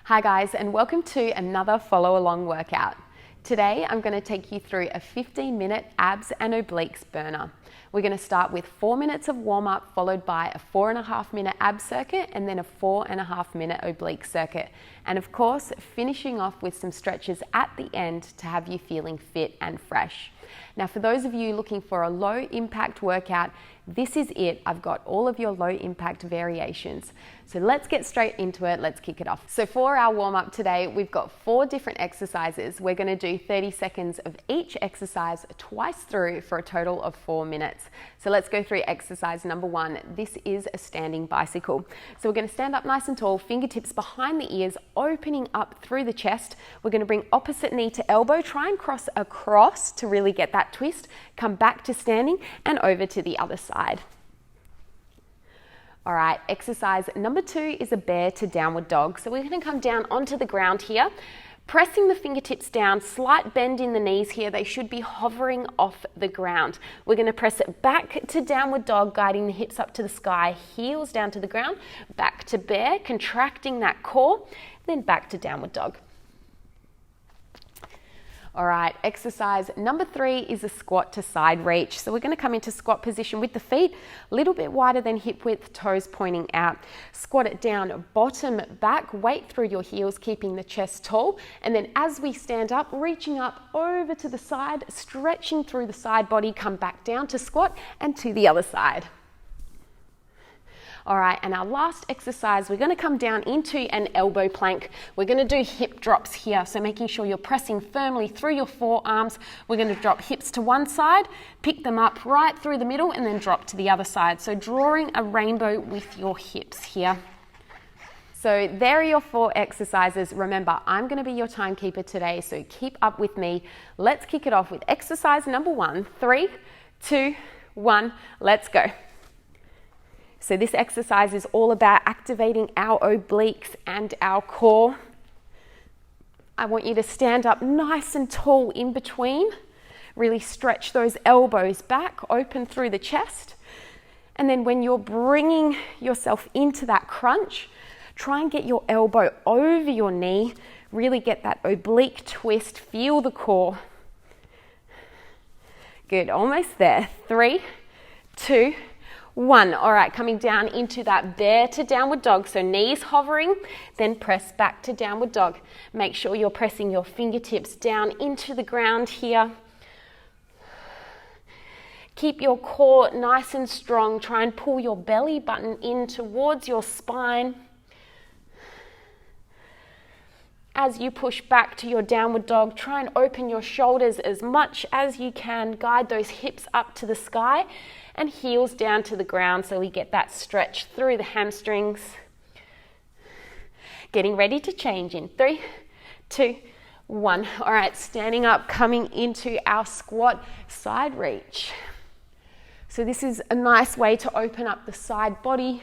Hi guys, and welcome to another follow along workout. Today I'm going to take you through a 15-minute abs and obliques burner. We're going to start with 4 minutes of warm up followed by a 4.5-minute ab circuit and then a 4.5-minute oblique circuit. And of course, finishing off with some stretches at the end to have you feeling fit and fresh. Now for those of you looking for a low impact workout, this is it. I've got all of your low impact variations. So let's get straight into it. Let's kick it off. So for our warm up today, we've got 4 different exercises. We're going to do 30 seconds of each exercise twice through for a total of 4 minutes. So let's go through exercise number 1. This is a standing bicycle. So we're going to stand up nice and tall, fingertips behind the ears, opening up through the chest. We're going to bring opposite knee to elbow, try and cross across to really get that twist, come back to standing and over to the other side. All right, exercise number 2 is a bear to downward dog. So we're going to come down onto the ground here, pressing the fingertips down, slight bend in the knees here. They should be hovering off the ground. We're going to press it back to downward dog, guiding the hips up to the sky, heels down to the ground, back to bear, contracting that core, then back to downward dog. All right, exercise number 3 is a squat to side reach. So we're going to come into squat position with the feet a little bit wider than hip width, toes pointing out. Squat it down, bottom back, weight through your heels, keeping the chest tall. And then as we stand up, reaching up over to the side, stretching through the side body, come back down to squat and to the other side. All right, and our last exercise, we're going to come down into an elbow plank. We're going to do hip drops here, so making sure you're pressing firmly through your forearms. We're going to drop hips to one side, pick them up right through the middle, and then drop to the other side. So drawing a rainbow with your hips here. So there are your 4 exercises. Remember, I'm going to be your timekeeper today, so keep up with me. Let's kick it off with exercise number 1. 3, 2, 1, let's go. So this exercise is all about activating our obliques and our core. I want you to stand up nice and tall in between. Really stretch those elbows back, open through the chest. And then when you're bringing yourself into that crunch, try and get your elbow over your knee. Really get that oblique twist, feel the core. Good, almost there. 3, 2, 1. All right, coming down into that bear to downward dog. So knees hovering, then press back to downward dog. Make sure you're pressing your fingertips down into the ground here. Keep your core nice and strong. Try and pull your belly button in towards your spine. As you push back to your downward dog, try and open your shoulders as much as you can. Guide those hips up to the sky and heels down to the ground so we get that stretch through the hamstrings. Getting ready to change in 3, 2, 1. All right, standing up, coming into our squat side reach. So this is a nice way to open up the side body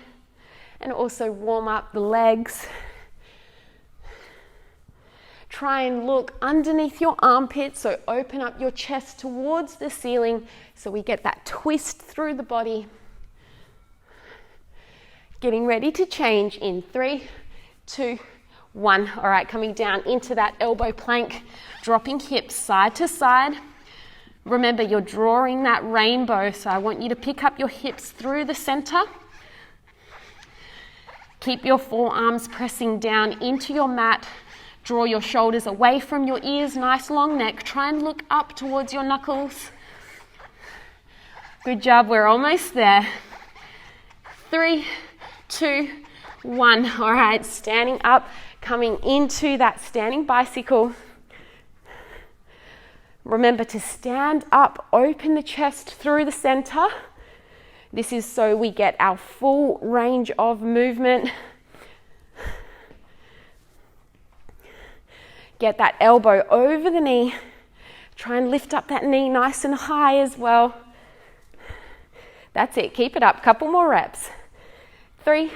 and also warm up the legs. Try and look underneath your armpits, so open up your chest towards the ceiling so we get that twist through the body. Getting ready to change in 3, 2, 1. All right, coming down into that elbow plank, dropping hips side to side. Remember, you're drawing that rainbow, so I want you to pick up your hips through the center. Keep your forearms pressing down into your mat. Draw your shoulders away from your ears, nice long neck. Try and look up towards your knuckles. Good job, we're almost there. 3, 2, 1. All right, standing up, coming into that standing bicycle. Remember to stand up, open the chest through the center. This is so we get our full range of movement. Get that elbow over the knee. Try and lift up that knee nice and high as well. That's it, keep it up, couple more reps. 3,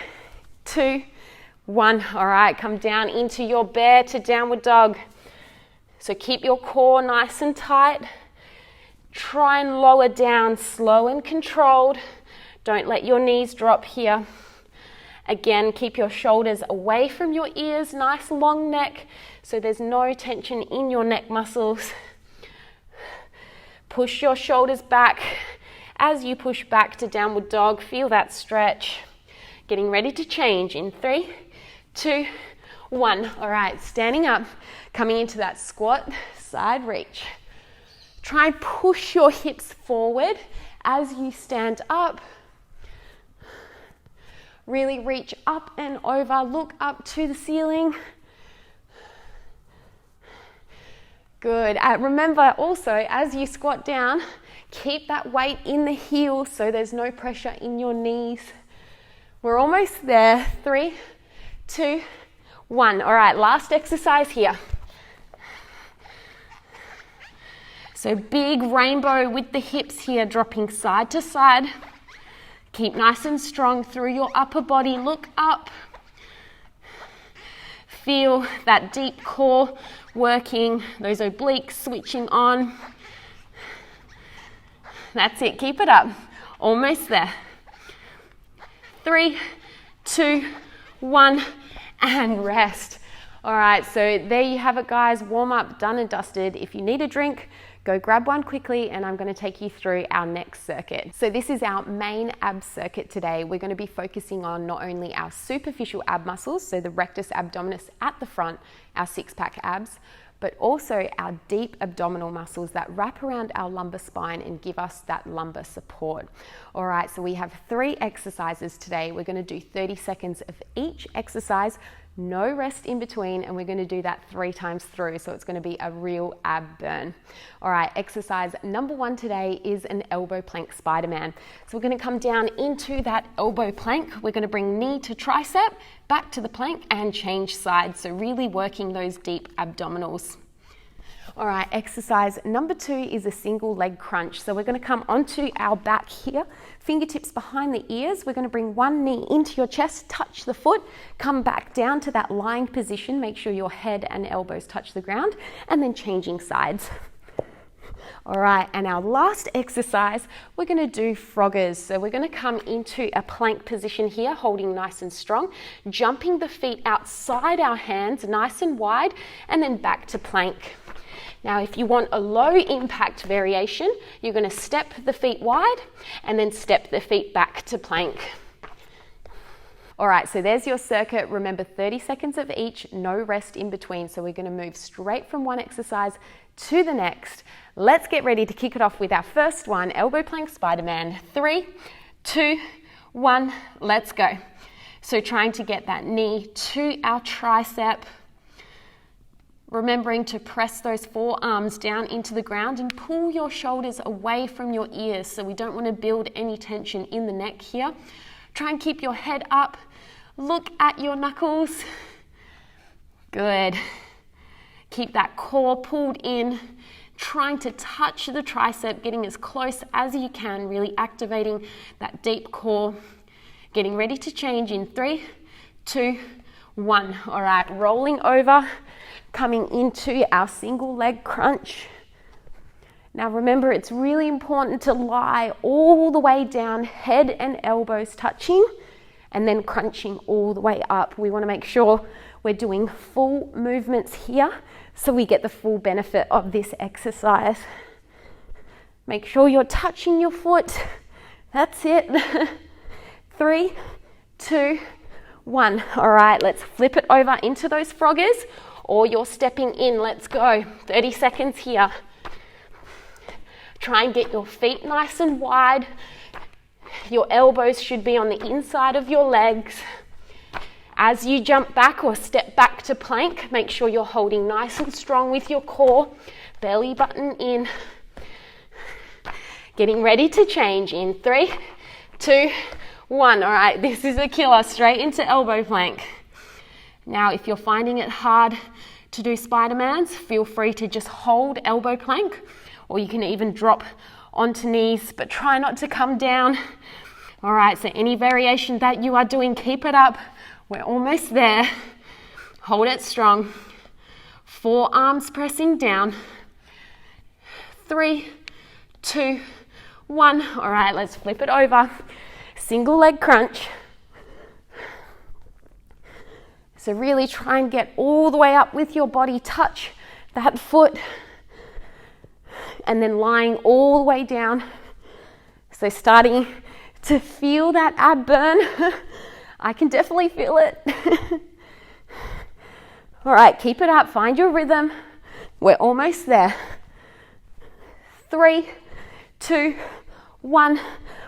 2, 1. All right, come down into your bear to downward dog. So keep your core nice and tight. Try and lower down, slow and controlled. Don't let your knees drop here. Again, keep your shoulders away from your ears, nice long neck, so there's no tension in your neck muscles. Push your shoulders back. As you push back to downward dog, feel that stretch. Getting ready to change in 3, 2, 1. All right, standing up, coming into that squat, side reach. Try and push your hips forward as you stand up. Really reach up and over, look up to the ceiling. Good. Remember also, as you squat down, keep that weight in the heels so there's no pressure in your knees. We're almost there. 3, 2, 1. All right, last exercise here. So big rainbow with the hips here, dropping side to side. Keep nice and strong through your upper body. Look up. Feel that deep core working, those obliques switching on. That's it. Keep it up. Almost there. 3, 2, 1, and rest. All right, so there you have it, guys. Warm up, done and dusted. If you need a drink, go grab one quickly, and I'm going to take you through our next circuit. So this is our main ab circuit today. We're going to be focusing on not only our superficial ab muscles, so the rectus abdominis at the front, our six-pack abs, but also our deep abdominal muscles that wrap around our lumbar spine and give us that lumbar support. All right, so we have 3 exercises today. We're going to do 30 seconds of each exercise, no rest in between, and we're going to do that 3 times through, so it's going to be a real ab burn. All right, exercise number 1 today is an elbow plank Spider-Man. So we're going to come down into that elbow plank. We're going to bring knee to tricep, back to the plank, and change sides, so really working those deep abdominals. All right, exercise number 2 is a single leg crunch. So we're going to come onto our back here, fingertips behind the ears. We're going to bring one knee into your chest, touch the foot, come back down to that lying position. Make sure your head and elbows touch the ground, and then changing sides. All right, and our last exercise, we're going to do froggers. So we're going to come into a plank position here, holding nice and strong, jumping the feet outside our hands, nice and wide, and then back to plank. Now, if you want a low impact variation, you're going to step the feet wide and then step the feet back to plank. All right, so there's your circuit. Remember, 30 seconds of each, no rest in between. So we're going to move straight from one exercise to the next. Let's get ready to kick it off with our first one, elbow plank Spider-Man. 3, 2, 1, let's go. So trying to get that knee to our tricep. Remembering to press those forearms down into the ground and pull your shoulders away from your ears, so we don't want to build any tension in the neck here. Try and keep your head up. Look at your knuckles. Good. Keep that core pulled in, trying to touch the tricep, getting as close as you can, really activating that deep core. Getting ready to change in 3, 2, 1. All right, rolling over, coming into our single leg crunch. Now remember, it's really important to lie all the way down, head and elbows touching, and then crunching all the way up. We want to make sure we're doing full movements here so we get the full benefit of this exercise. Make sure you're touching your foot. That's it. 3, 2, 1. All right, let's flip it over into those froggers, or you're stepping in. Let's go. 30 seconds here. Try and get your feet nice and wide. Your elbows should be on the inside of your legs. As you jump back or step back to plank, make sure you're holding nice and strong with your core, belly button in. Getting ready to change in 3, 2, 1. All right, this is a killer, straight into elbow plank. Now, if you're finding it hard to do Spider-Mans, feel free to just hold elbow plank, or you can even drop onto knees, but try not to come down. All right, so any variation that you are doing, keep it up. We're almost there. Hold it strong. Forearms pressing down. 3, 2, 1. All right, let's flip it over. Single leg crunch. So really try and get all the way up with your body, touch that foot, and then lying all the way down. So starting to feel that ab burn. I can definitely feel it. All right, keep it up, find your rhythm. We're almost there. 3, 2, 1.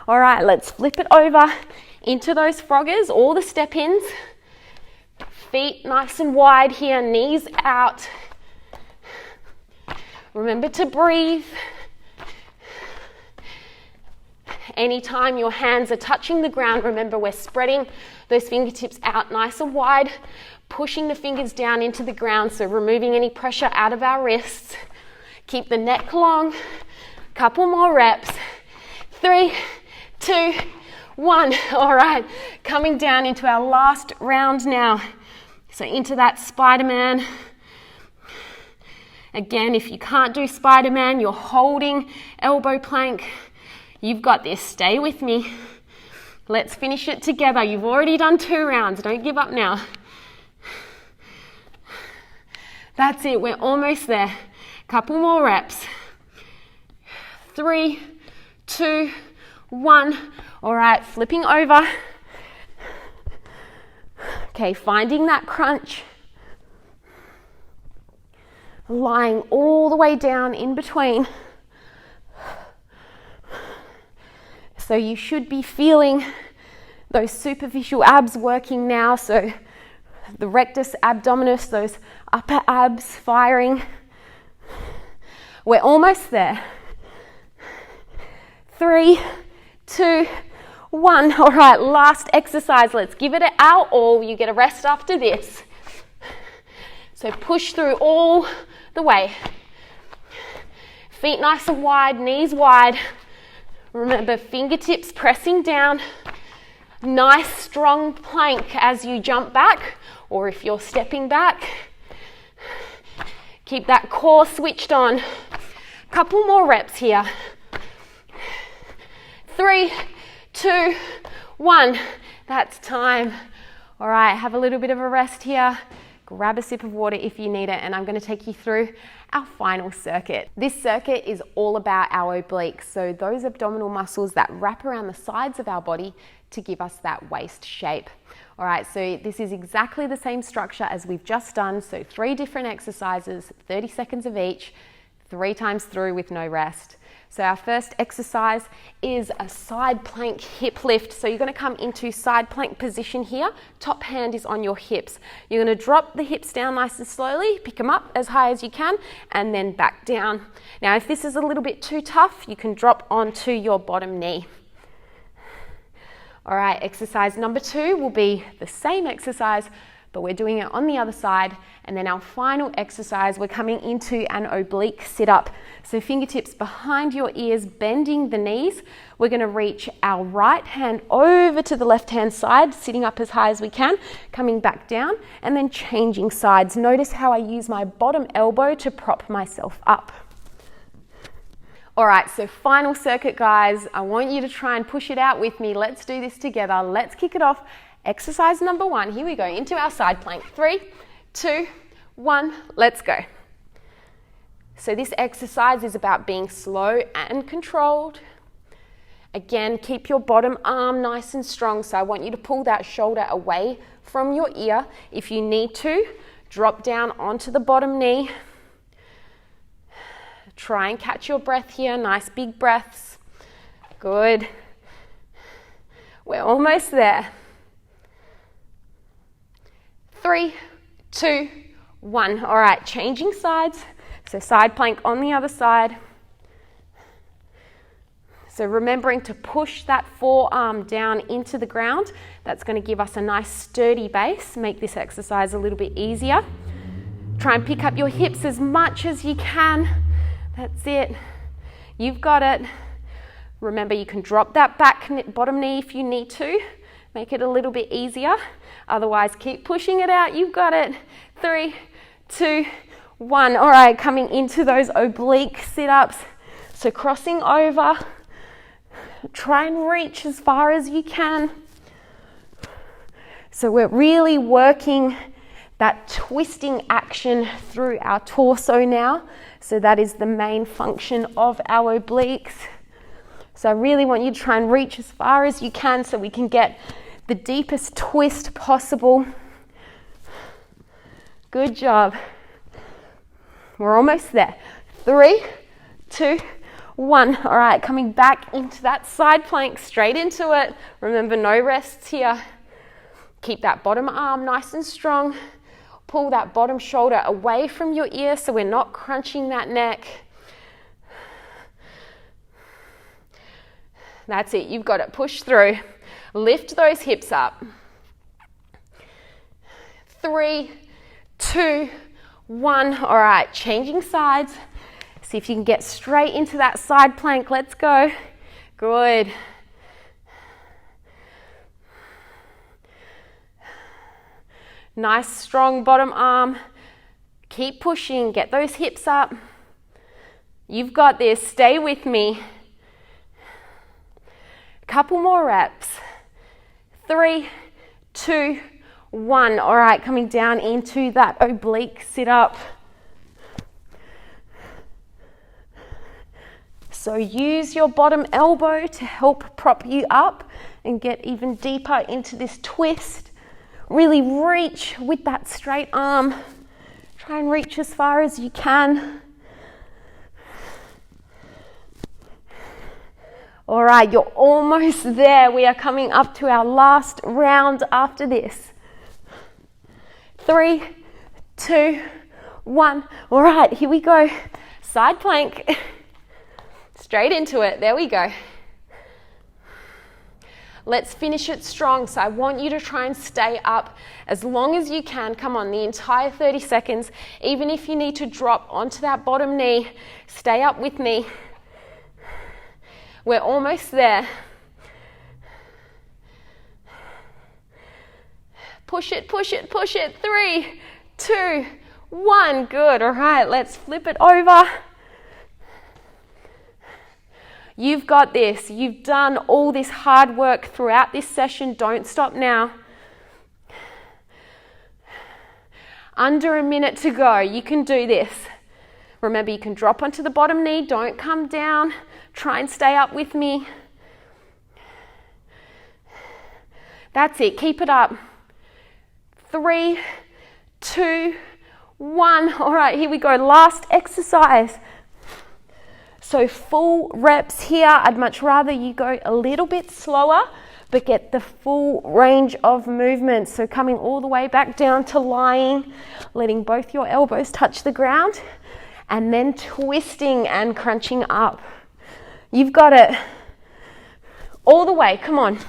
All right, let's flip it over into those froggers, all the step-ins. Feet nice and wide here, knees out. Remember to breathe. Anytime your hands are touching the ground, remember we're spreading those fingertips out nice and wide, pushing the fingers down into the ground, so removing any pressure out of our wrists. Keep the neck long. Couple more reps. 3, 2, 1. All right, coming down into our last round now. So into that Spider-Man. Again, if you can't do Spider-Man, you're holding elbow plank. You've got this. Stay with me. Let's finish it together. You've already done 2 rounds. Don't give up now. That's it. We're almost there. Couple more reps. 3, 2, 1. All right, flipping over. Okay, finding that crunch. Lying all the way down in between. So you should be feeling those superficial abs working now. So the rectus abdominis, those upper abs firing. We're almost there. 3, 2, 1. All right, last exercise. Let's give it our all. You get a rest after this. So push through all the way. Feet nice and wide, knees wide. Remember, fingertips pressing down. Nice strong plank as you jump back, or if you're stepping back. Keep that core switched on. Couple more reps here. 3, 2, 1. That's time. All right, have a little bit of a rest here. Grab a sip of water if you need it, and I'm going to take you through our final circuit. This circuit is all about our obliques, so those abdominal muscles that wrap around the sides of our body to give us that waist shape. All right, so this is exactly the same structure as we've just done, so 3 different exercises, 30 seconds of each, 3 times through with no rest. So our first exercise is a side plank hip lift. So you're going to come into side plank position here. Top hand is on your hips. You're going to drop the hips down nice and slowly, pick them up as high as you can, and then back down. Now, if this is a little bit too tough, you can drop onto your bottom knee. All right, exercise number 2 will be the same exercise, but we're doing it on the other side. And then our final exercise, we're coming into an oblique sit-up. So fingertips behind your ears, bending the knees. We're going to reach our right hand over to the left-hand side, sitting up as high as we can, coming back down, and then changing sides. Notice how I use my bottom elbow to prop myself up. All right, so final circuit, guys. I want you to try and push it out with me. Let's do this together. Let's kick it off. Exercise number 1, here we go, into our side plank. 3, 2, 1, let's go. So this exercise is about being slow and controlled. Again, keep your bottom arm nice and strong. So I want you to pull that shoulder away from your ear. If you need to, drop down onto the bottom knee. Try and catch your breath here, nice big breaths. Good. We're almost there. 3, 2, 1. All right, changing sides. So side plank on the other side. So remembering to push that forearm down into the ground. That's going to give us a nice sturdy base, make this exercise a little bit easier. Try and pick up your hips as much as you can. That's it. You've got it. Remember, you can drop that back bottom knee if you need to. Make it a little bit easier. Otherwise, keep pushing it out. You've got it. 3, 2, 1. All right, coming into those oblique sit-ups. So crossing over. Try and reach as far as you can. So we're really working that twisting action through our torso now. So that is the main function of our obliques. So I really want you to try and reach as far as you can so we can get the deepest twist possible. Good job. We're almost there. 3, 2, 1. All right, coming back into that side plank, straight into it. Remember, no rests here. Keep that bottom arm nice and strong. Pull that bottom shoulder away from your ear so we're not crunching that neck. That's it, you've got it. Push through. Lift those hips up. 3, 2, 1. All right, changing sides. See if you can get straight into that side plank. Let's go. Good. Nice strong bottom arm. Keep pushing, get those hips up. You've got this, stay with me. Couple more reps. 3, 2, 1. All right, coming down into that oblique sit up. So use your bottom elbow to help prop you up and get even deeper into this twist. Really reach with that straight arm. Try and reach as far as you can. All right, you're almost there. We are coming up to our last round after this. 3, 2, 1. All right, here we go. Side plank. Straight into it. There we go. Let's finish it strong. So I want you to try and stay up as long as you can. Come on, the entire 30 seconds. Even if you need to drop onto that bottom knee, stay up with me. We're almost there. Push it, push it, push it. 3, 2, 1. Good. All right, let's flip it over. You've got this. You've done all this hard work throughout this session. Don't stop now. Under a minute to go. You can do this. Remember, you can drop onto the bottom knee. Don't come down. Try and stay up with me. That's it. Keep it up. 3, 2, 1. All right, here we go. Last exercise. So full reps here. I'd much rather you go a little bit slower, but get the full range of movement. So coming all the way back down to lying, letting both your elbows touch the ground, and then twisting and crunching up. You've got it. All the way, come on.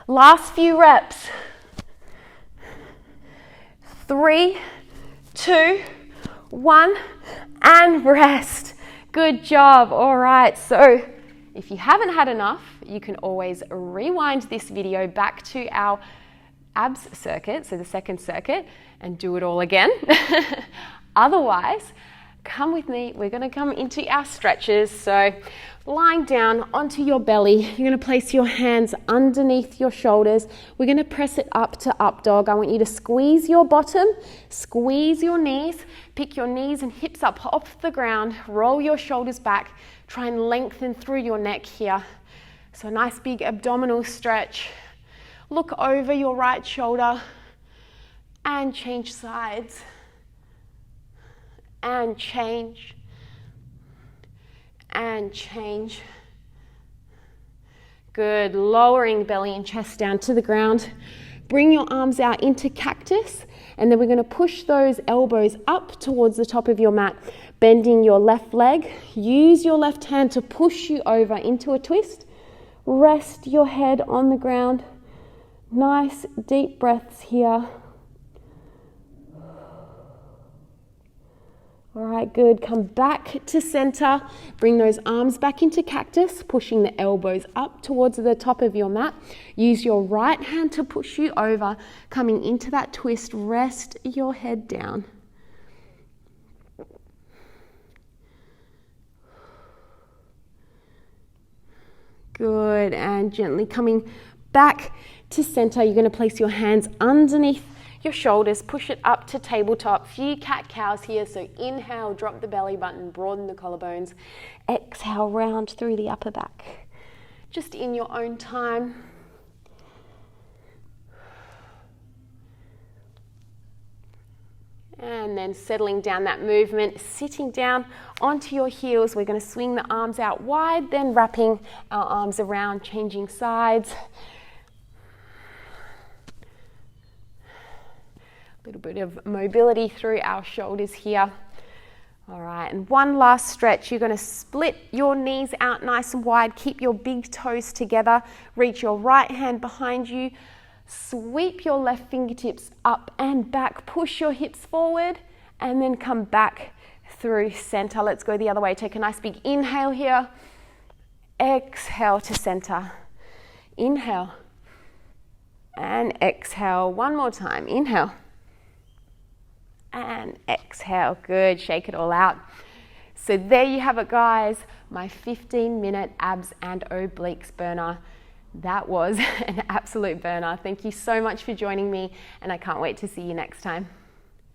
Last few reps. 3, 2, 1, and rest. Good job. All right, so if you haven't had enough, you can always rewind this video back to our abs circuit, so the second circuit, and do it all again. Otherwise, come with me. We're going to come into our stretches. So lying down onto your belly, you're going to place your hands underneath your shoulders. We're going to press it up to up dog. I want you to squeeze your bottom, squeeze your knees, pick your knees and hips up off the ground, roll your shoulders back, try and lengthen through your neck here. So a nice big abdominal stretch. Look over your right shoulder and change sides. And change, and change. Good, lowering belly and chest down to the ground. Bring your arms out into cactus, and then we're going to push those elbows up towards the top of your mat, bending your left leg. Use your left hand to push you over into a twist. Rest your head on the ground. Nice deep breaths here. All right, good. Come back to center. Bring those arms back into cactus, pushing the elbows up towards the top of your mat. Use your right hand to push you over. Coming into that twist, rest your head down. Good, and gently coming back to center. You're going to place your hands underneath your shoulders, push it up to tabletop. Few cat-cows here, so inhale, drop the belly button, broaden the collarbones. Exhale, round through the upper back. Just in your own time. And then settling down that movement, sitting down onto your heels. We're going to swing the arms out wide, then wrapping our arms around, changing sides. A little bit of mobility through our shoulders here. All right, and one last stretch. You're going to split your knees out nice and wide. Keep your big toes together. Reach your right hand behind you. Sweep your left fingertips up and back. Push your hips forward and then come back through center. Let's go the other way. Take a nice big inhale here. Exhale to center. Inhale. And exhale. One more time. Inhale. And exhale. Good. Shake it all out. So there you have it, guys. My 15-minute abs and obliques burner. That was an absolute burner. Thank you so much for joining me, and I can't wait to see you next time.